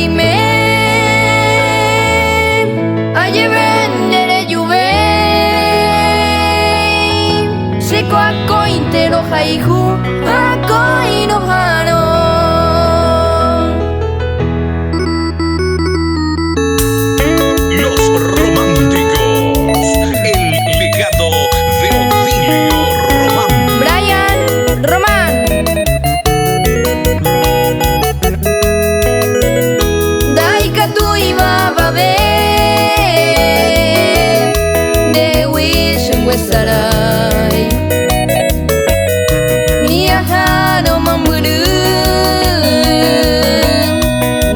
me ayer vendere juve seko ako intero haiku ako inohano. Los Románticos, el legado de Otilio Román. Brian Román. Daikatu ibaba be de wish wesarai miyahano mamburu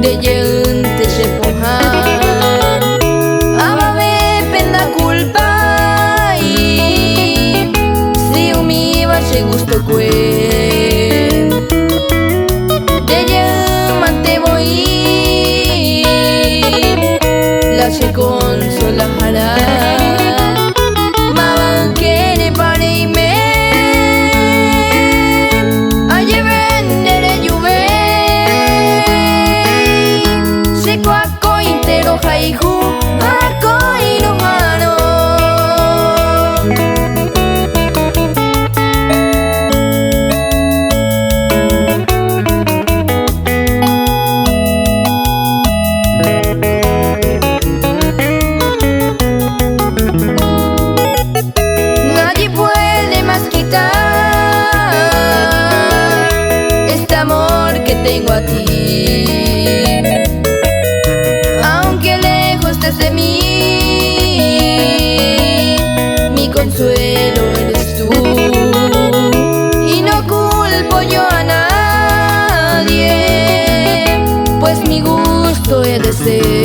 de yente sepohan ababe penda culpa si umiba se gusto kue de yamante voy la se consolará mabankene pare y me ayer vendere juve seko ako intero haiku ako inohano. Nadie puede más quitar este amor que tengo a ti, aunque lejos estés de mí, mi consuelo eres tú y no culpo yo a nadie, pues mi gusto he de ser